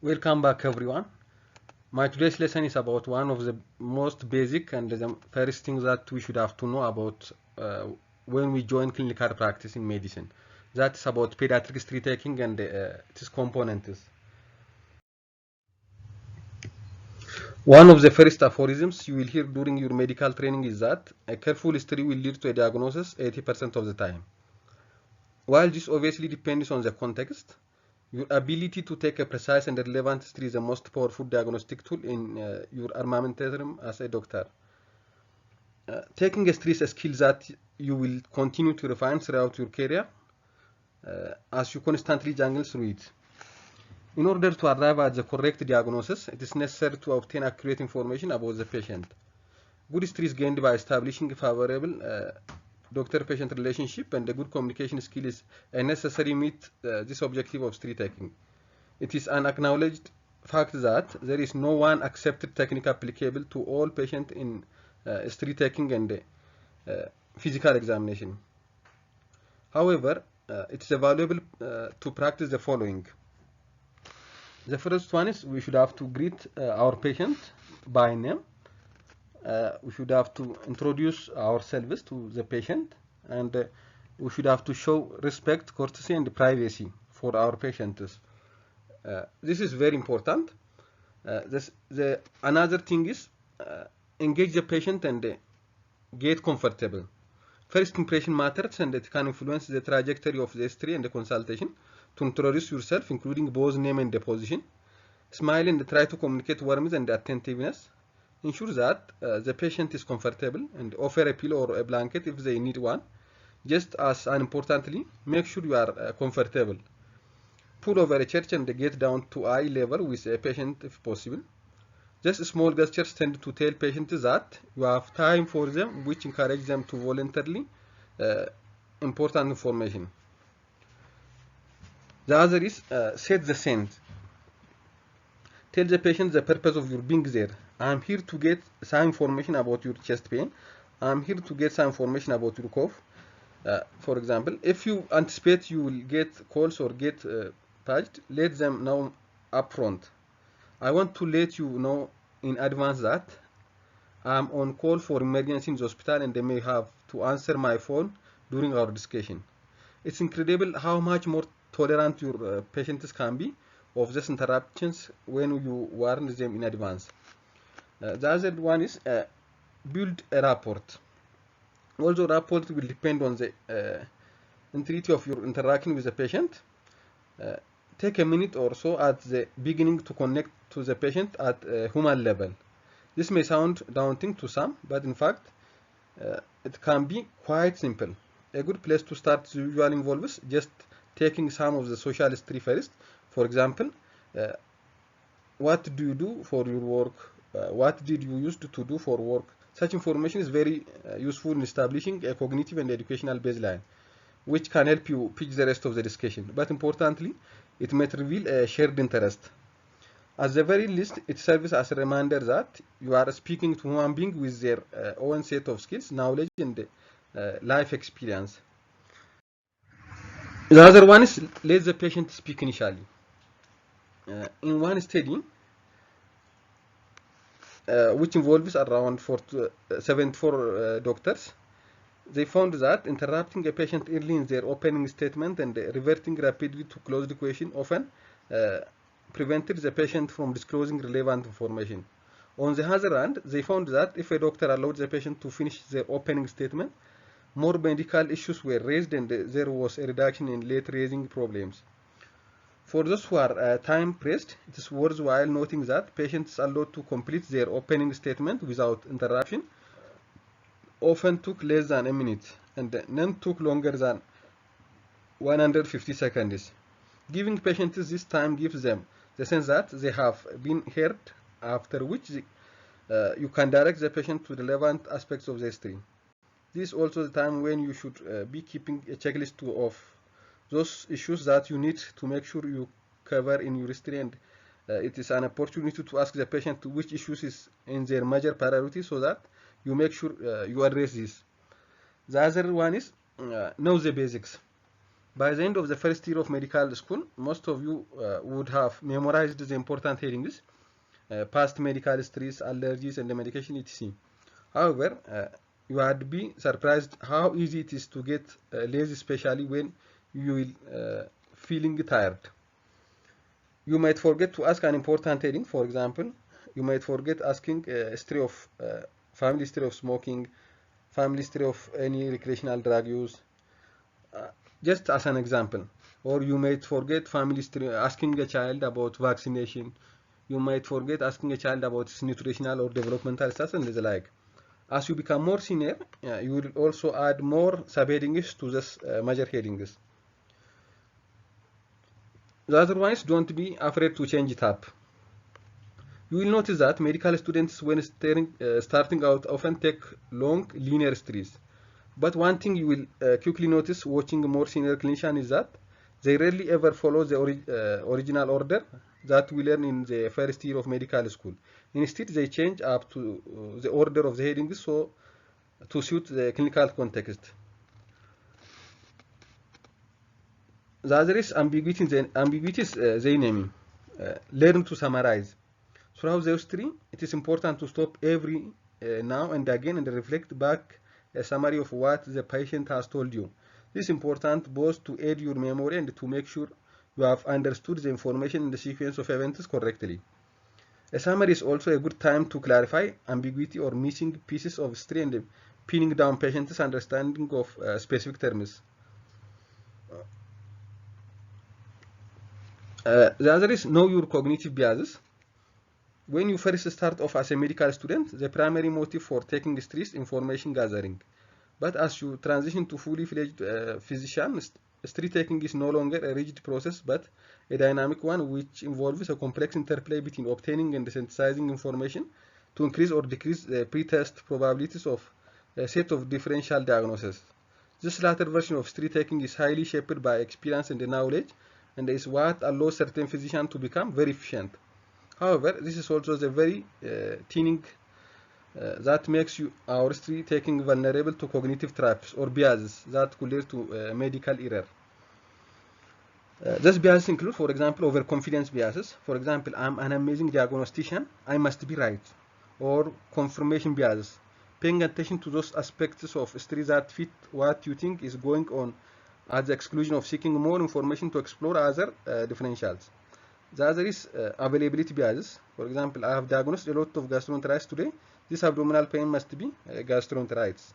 Welcome back everyone. My today's lesson is about one of the most basic and the first things that we should have to know about when we join clinical practice in medicine. That is about pediatric history taking and its components. One of the first aphorisms you will hear during your medical training is that a careful history will lead to a diagnosis 80% of the time. While this obviously depends on the context, your ability to take a precise and relevant history is the most powerful diagnostic tool in your armamentarium as a doctor. Taking a history is a skill that you will continue to refine throughout your career as you constantly jungle through it. In order to arrive at the correct diagnosis, it is necessary to obtain accurate information about the patient. Good history is gained by establishing a favorable doctor-patient relationship, and a good communication skill is a necessary meet this objective of history taking. It is an acknowledged fact that there is no one accepted technique applicable to all patients in history taking and physical examination. However, it is valuable to practice the following. The first one is we should have to greet our patient by name. We should have to introduce ourselves to the patient, and we should have to show respect, courtesy, and privacy for our patients. This is very important. Another thing is engage the patient and get comfortable. First impression matters, and it can influence the trajectory of the history and the consultation. To introduce yourself, including both name and the position. Smile and try to communicate warmth and attentiveness. Ensure that the patient is comfortable and offer a pillow or a blanket if they need one. Just as importantly, make sure you are comfortable. Pull over a chair and get down to eye level with a patient if possible. Just small gestures tend to tell patients that you have time for them, which encourage them to voluntarily important information. The other is set the scene. Tell the patient the purpose of your being there. I am here to get some information about your chest pain. I am here to get some information about your cough. For example, if you anticipate you will get calls or get paged, let them know up front. I want to let you know in advance that I am on call for emergency in the hospital and they may have to answer my phone during our discussion. It's incredible how much more tolerant your patients can be of these interruptions when you warn them in advance. The other one is build a rapport. Also, rapport will depend on the intensity of your interaction with the patient. Take a minute or so at the beginning to connect to the patient at a human level. This may sound daunting to some, but in fact, it can be quite simple. A good place to start usually involves just taking some of the social history first. For example, what do you do for your work? What did you used to do for work? Such information is very useful in establishing a cognitive and educational baseline, which can help you pitch the rest of the discussion. But importantly, it might reveal a shared interest. At the very least, it serves as a reminder that you are speaking to human beings with their own set of skills, knowledge, and life experience. The other one is let the patient speak initially. In one study, which involves around 74 doctors, they found that interrupting a patient early in their opening statement and reverting rapidly to closed question often prevented the patient from disclosing relevant information. On the other hand, they found that if a doctor allowed the patient to finish their opening statement, more medical issues were raised and there was a reduction in late raising problems. For those who are time pressed, it is worthwhile noting that patients allowed to complete their opening statement without interruption often took less than a minute, and none took longer than 150 seconds. Giving patients this time gives them the sense that they have been heard, after which you can direct the patient to relevant aspects of the history. This is also the time when you should be keeping a checklist of those issues that you need to make sure you cover in your history, and it is an opportunity to ask the patient which issues is in their major priority so that you make sure you address this. The other one is know the basics. By the end of the first year of medical school, most of you would have memorized the important headings, past medical histories, allergies, and the medication etc. However, you would be surprised how easy it is to get lazy, especially when you will feeling tired. You might forget to ask an important heading. For example, you might forget asking history of family history of smoking, family history of any recreational drug use, just as an example. Or you might forget family history, asking a child about vaccination. You might forget asking a child about his nutritional or developmental status and the like. As you become more senior, you will also add more subheadings to this major headings. Otherwise, don't be afraid to change it up. You will notice that medical students, when starting out, often take long linear histories. But one thing you will quickly notice watching more senior clinicians is that they rarely ever follow the original order that we learn in the first year of medical school. Instead, they change up to the order of the headings so to suit the clinical context. The other is ambiguities they name. Learn to summarize. Throughout the history, it is important to stop every now and again and reflect back a summary of what the patient has told you. This is important both to aid your memory and to make sure you have understood the information in the sequence of events correctly. A summary is also a good time to clarify ambiguity or missing pieces of history and pinning down patient's understanding of specific terms. The other is know your cognitive biases. When you first start off as a medical student, the primary motive for taking history is information gathering. But as you transition to fully fledged physician, history taking is no longer a rigid process, but a dynamic one which involves a complex interplay between obtaining and synthesizing information to increase or decrease the pre-test probabilities of a set of differential diagnoses. This latter version of history taking is highly shaped by experience and knowledge, and is what allows certain physicians to become very efficient. However, this is also the very thinning that makes our history taking vulnerable to cognitive traps or biases that could lead to medical error. These biases include, for example, overconfidence biases. For example, I'm an amazing diagnostician, I must be right. Or confirmation biases, paying attention to those aspects of history that fit what you think is going on at the exclusion of seeking more information to explore other differentials. The other is availability biases. For example, I have diagnosed a lot of gastroenteritis today. This abdominal pain must be gastroenteritis.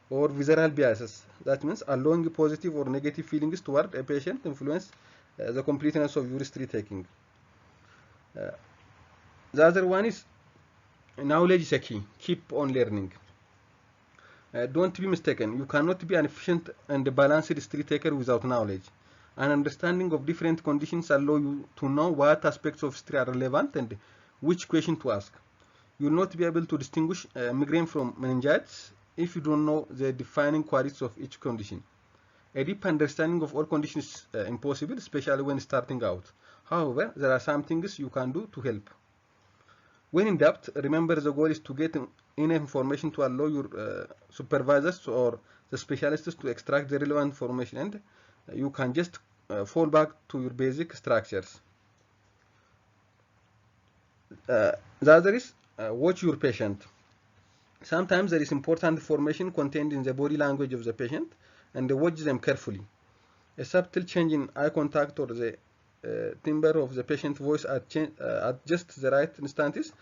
Or visceral biases. That means allowing positive or negative feelings toward a patient influence the completeness of your history taking. The other one is knowledge is a key. Keep on learning. Don't be mistaken. You cannot be an efficient and balanced history taker without knowledge. An understanding of different conditions allow you to know what aspects of history are relevant and which question to ask. You will not be able to distinguish migraine from meningitis if you don't know the defining qualities of each condition. A deep understanding of all conditions is impossible, especially when starting out. However, there are some things you can do to help. When in doubt, remember the goal is to get enough information to allow your supervisors or the specialists to extract the relevant information, and you can just fall back to your basic structures. The other is watch your patient. Sometimes there is important information contained in the body language of the patient, and watch them carefully. A subtle change in eye contact or the timbre of the patient's voice at just the right instant is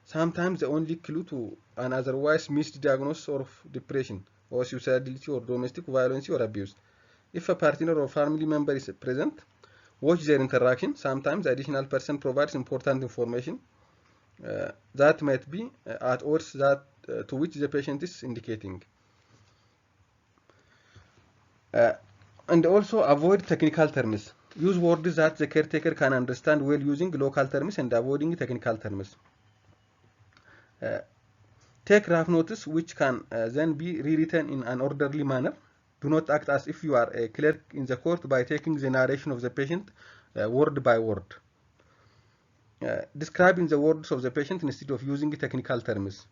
sometimes the only clue to an otherwise missed diagnosis of depression or suicidality or domestic violence or abuse. If a partner or family member is present, watch their interaction. Sometimes the additional person provides important information that might be at odds to which the patient is indicating. And also avoid technical terms. Use words that the caretaker can understand while using local terms and avoiding technical terms. Take rough notes which can then be rewritten in an orderly manner. Do not act as if you are a clerk in the court by taking the narration of the patient word by word. Describe in the words of the patient instead of using technical terms.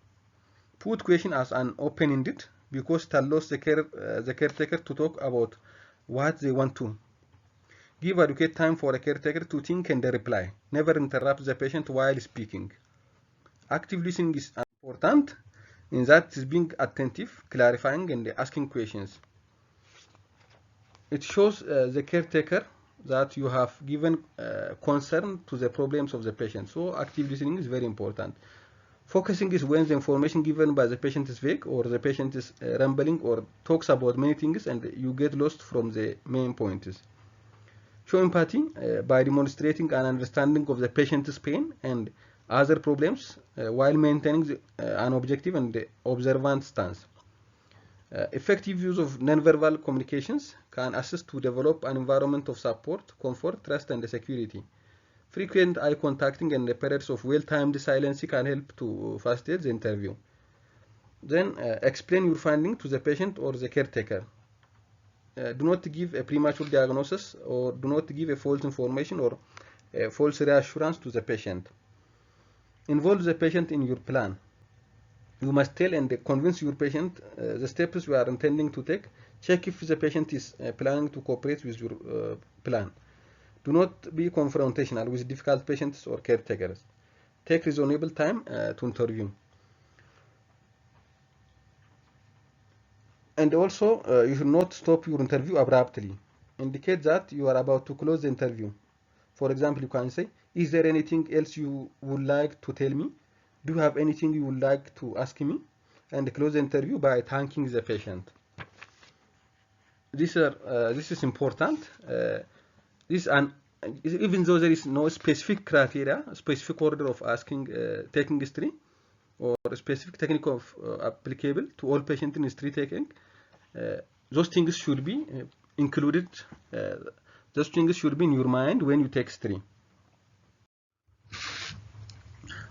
Put question as an open-ended because it allows the caretaker to talk about what they want to. Give adequate time for a caretaker to think and reply. Never interrupt the patient while speaking. Active listening is important in that is being attentive, clarifying, and asking questions. It shows the caretaker that you have given concern to the problems of the patient. So active listening is very important. Focusing is when the information given by the patient is vague, or the patient is rambling or talks about many things and you get lost from the main points. Show empathy by demonstrating an understanding of the patient's pain and other problems while maintaining an objective and observant stance. Effective use of nonverbal communications can assist to develop an environment of support, comfort, trust, and security. Frequent eye contacting and periods of well-timed silence can help to facilitate the interview. Then explain your finding to the patient or the caretaker. Do not give a premature diagnosis, or do not give a false information or a false reassurance to the patient. Involve the patient in your plan. You must tell and convince your patient the steps you are intending to take. Check if the patient is planning to cooperate with your plan. Do not be confrontational with difficult patients or caretakers. Take reasonable time to interview. And also, you should not stop your interview abruptly. Indicate that you are about to close the interview. For example, you can say, is there anything else you would like to tell me? Do you have anything you would like to ask me? And close the interview by thanking the patient. This is important. Even though there is no specific criteria, specific order of asking, taking history, or a specific technique of applicable to all patients in history taking, those things should be included. Those things should be in your mind when you take history.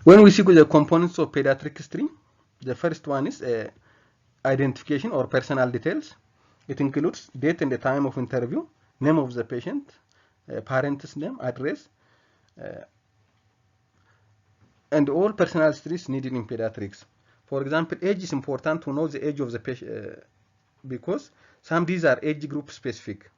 When we see the components of pediatric history, the first one is identification or personal details. It includes date and the time of interview, name of the patient, parent's name, address, and all personal histories needed in pediatrics. For example, age is important to know the age of the patient because some these are age group specific.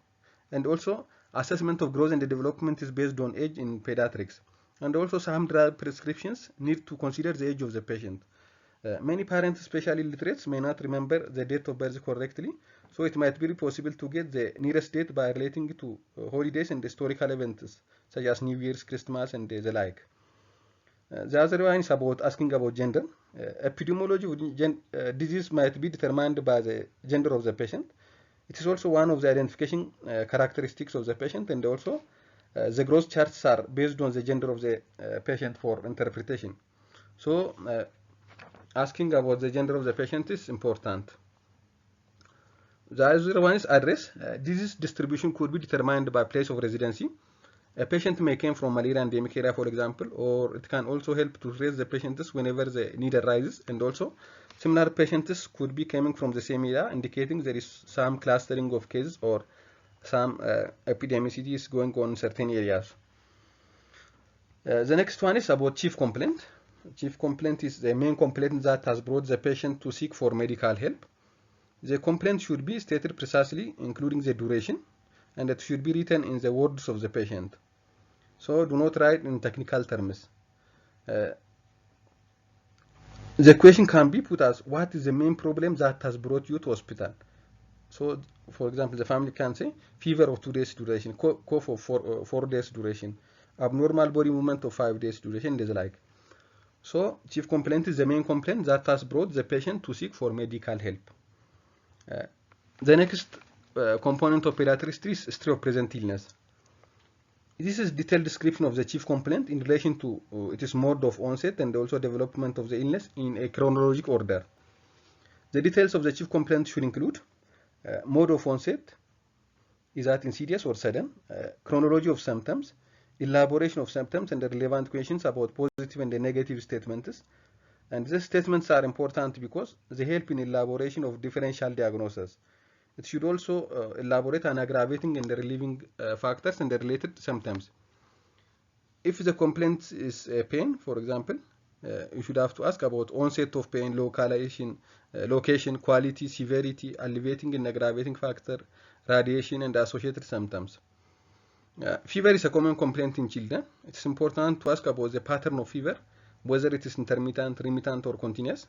And also, assessment of growth and development is based on age in pediatrics. And also, some drug prescriptions need to consider the age of the patient. Many parents, especially illiterates, may not remember the date of birth correctly, so it might be possible to get the nearest date by relating to holidays and historical events, such as New Year's, Christmas, and the like. The other one is about asking about gender. Epidemiology of disease might be determined by the gender of the patient. It is also one of the identification characteristics of the patient, and also the growth charts are based on the gender of the patient for interpretation. So asking about the gender of the patient is important. The other one is address. Disease distribution could be determined by place of residency. A patient may come from malaria endemic area, for example, or it can also help to trace the patients whenever the need arises. And also, similar patients could be coming from the same area, indicating there is some clustering of cases or some epidemicity is going on in certain areas. The next one is about chief complaint. Chief complaint is the main complaint that has brought the patient to seek for medical help. The complaint should be stated precisely, including the duration, and it should be written in the words of the patient. So do not write in technical terms. The question can be put as, what is the main problem that has brought you to hospital? So, for example, the family can say, fever of 2 days duration, cough of 4 days duration, abnormal body movement of 5 days duration, and the like. So, chief complaint is the main complaint that has brought the patient to seek for medical help. The next component of pediatric history is history of present illness. This is detailed description of the chief complaint in relation to its mode of onset and also development of the illness in a chronological order. The details of the chief complaint should include mode of onset, is that insidious or sudden, chronology of symptoms, elaboration of symptoms, and the relevant questions about positive and negative statements. And these statements are important because they help in elaboration of differential diagnosis. It should also elaborate on aggravating and relieving factors and the related symptoms. If the complaint is pain, for example, you should have to ask about onset of pain, location, quality, severity, alleviating and aggravating factor, radiation, and associated symptoms. Fever is a common complaint in children. It's important to ask about the pattern of fever, whether it is intermittent, remittent, or continuous,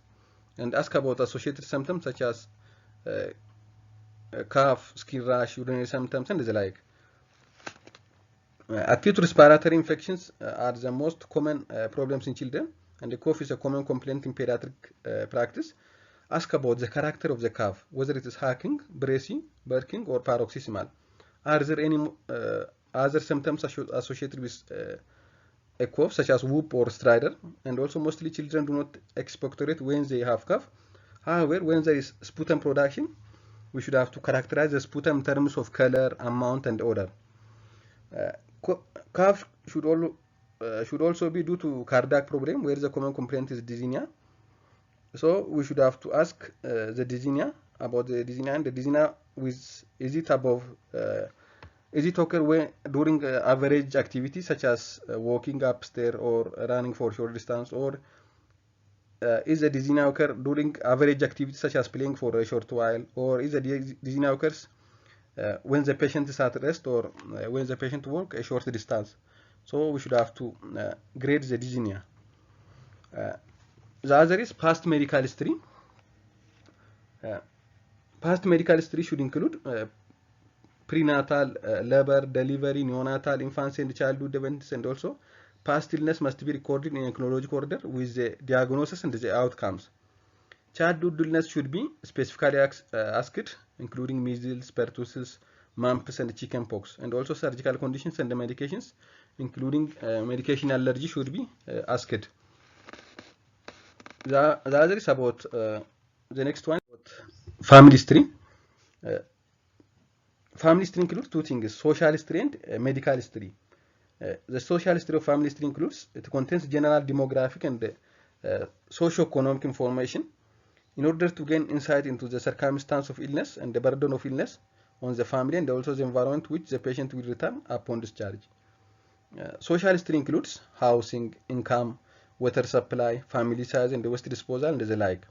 and ask about associated symptoms such as cough, skin rash, urinary symptoms, and the like. Acute respiratory infections are the most common problems in children, and the cough is a common complaint in pediatric practice. Ask about the character of the cough, whether it is hacking, bracing, barking, or paroxysmal. Are there any other symptoms associated with a cough, such as whoop or stridor? And also, mostly children do not expectorate when they have cough. However, when there is sputum production, we should have to characterize the sputum in terms of color, amount, and odor. Cough should also be due to cardiac problem, where the common complaint is dyspnea. So we should have to ask the dyspnea about the dyspnea, and the dyspnea is it above, is it occur during average activity such as walking upstairs or running for short distance, or is the dyspnea occur during average activity such as playing for a short while, or is the dyspnea occurs when the patient is at rest, or when the patient walk a short distance? So we should have to grade the dyspnea. The other is past medical history. Past medical history should include prenatal, labor, delivery, neonatal, infancy and childhood events, and also past illness must be recorded in a chronological order with the diagnosis and the outcomes. Childhood illness should be specifically asked, including measles, pertussis, mumps, and chickenpox, and also surgical conditions and the medications, including medication allergy, should be asked. The other is about the next one, family history. Family history includes two things: social history and medical history. The social history of family history includes, it contains general demographic and socio-economic information in order to gain insight into the circumstance of illness and the burden of illness on the family, and also the environment which the patient will return upon discharge. Social history includes housing, income, water supply, family size, and the waste disposal, and the like.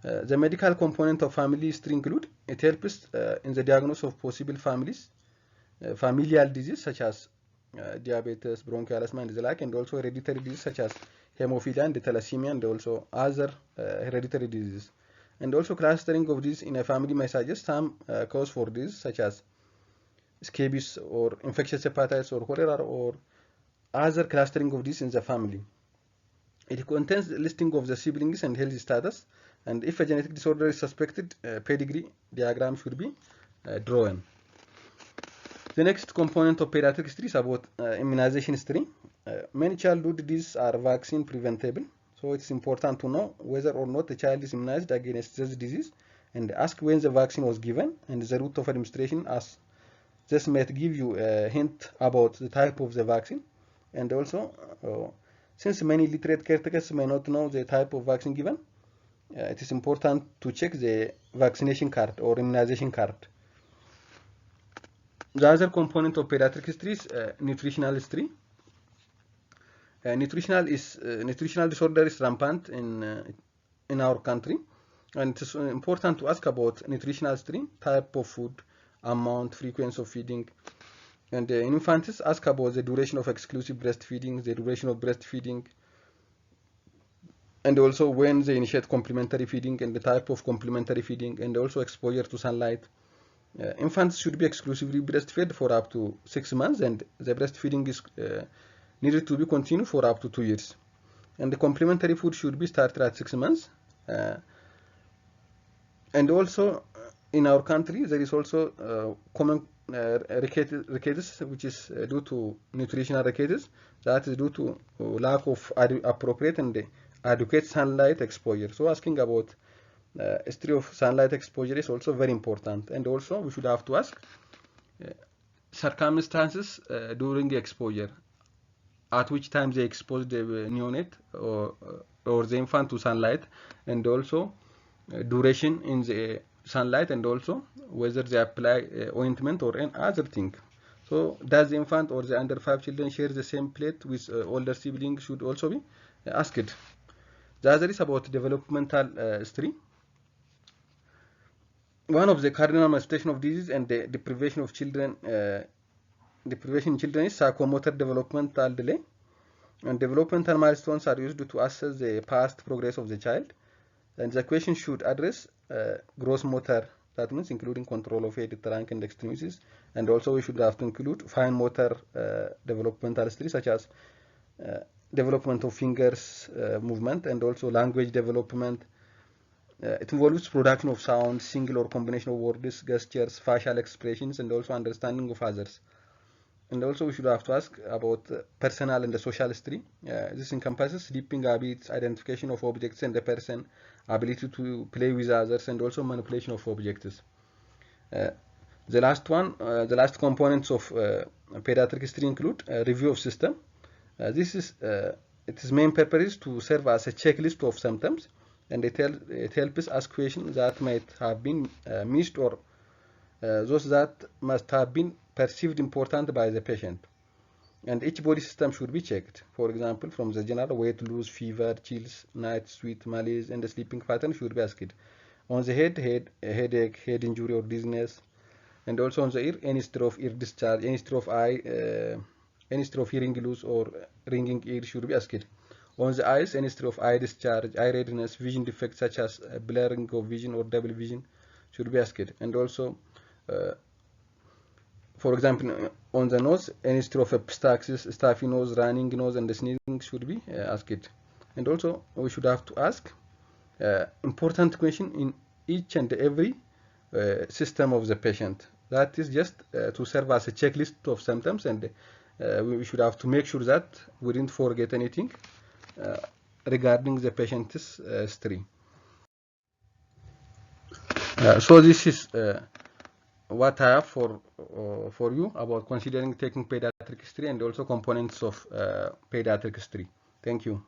The medical component of family history include, it helps in the diagnosis of possible familial disease such as diabetes, bronchial asthma, and the like, and also hereditary disease such as hemophilia and thalassemia, and also other hereditary diseases. And also clustering of these in a family may suggest some cause for disease such as scabies or infectious hepatitis or cholera, or other clustering of these in the family. It contains the listing of the siblings and health status, and if a genetic disorder is suspected, pedigree diagram should be drawn. The next component of pediatric history is about immunization history. Many childhood diseases are vaccine preventable, so it's important to know whether or not the child is immunized against this disease, and ask when the vaccine was given and the route of administration, as this might give you a hint about the type of the vaccine. And also, since many literate caretakers may not know the type of vaccine given, it is important to check the vaccination card or immunization card. The other component of pediatric history is nutritional history. Nutritional disorder is rampant in our country, and it is important to ask about nutritional history, type of food, amount, frequency of feeding. And in infants, ask about the duration of exclusive breastfeeding, the duration of breastfeeding, and also when they initiate complementary feeding and the type of complementary feeding, and also exposure to sunlight. Infants should be exclusively breastfed for up to 6 months, and the breastfeeding is needed to be continued for up to 2 years. And the complementary food should be started at 6 months. And also in our country, there is also common rickets, which is due to nutritional rickets, that is due to lack of appropriate and adequate sunlight exposure. So asking about history of sunlight exposure is also very important. And also we should have to ask circumstances during the exposure, at which time they expose the neonate or the infant to sunlight, and also duration in the sunlight, and also whether they apply ointment or any other thing. So does the infant or the under 5 children share the same plate with older siblings, should also be asked. The other is about developmental history. one of the cardinal manifestation of disease and the deprivation of children, deprivation in children is psychomotor developmental delay. And developmental milestones are used to assess the past progress of the child. And the question should address gross motor, that means including control of head, trunk, and extremities. And also we should have to include fine motor developmental skills such as development of fingers movement, and also language development. It involves production of sound, single or combination of words, gestures, facial expressions, and also understanding of others. And also we should have to ask about personal and the social history. This encompasses sleeping habits, identification of objects and the person, ability to play with others, and also manipulation of objects. The last components of pediatric history include review of system. Its main purpose is to serve as a checklist of symptoms, and it helps ask questions that might have been missed, or those that must have been perceived important by the patient. And each body system should be checked. For example, from the general, weight loss, fever, chills, night sweat, malaise, and the sleeping pattern should be asked. On the head, headache, head injury or dizziness, and also on the ear, any stir of ear discharge, any stir of eye, any stir of hearing loss or ringing ear should be asked. On the eyes, any stir of eye discharge, eye redness, vision defects such as blurring of vision or double vision should be asked. And also, for example, on the nose, any stir of epistaxis, stuffy nose, running nose, and the sneezing should be asked. And also, we should have to ask important question in each and every system of the patient. That is just to serve as a checklist of symptoms, and we should have to make sure that we didn't forget anything regarding the patient's history. So this is what I have for you about considering taking pediatric history and also components of pediatric history. Thank you.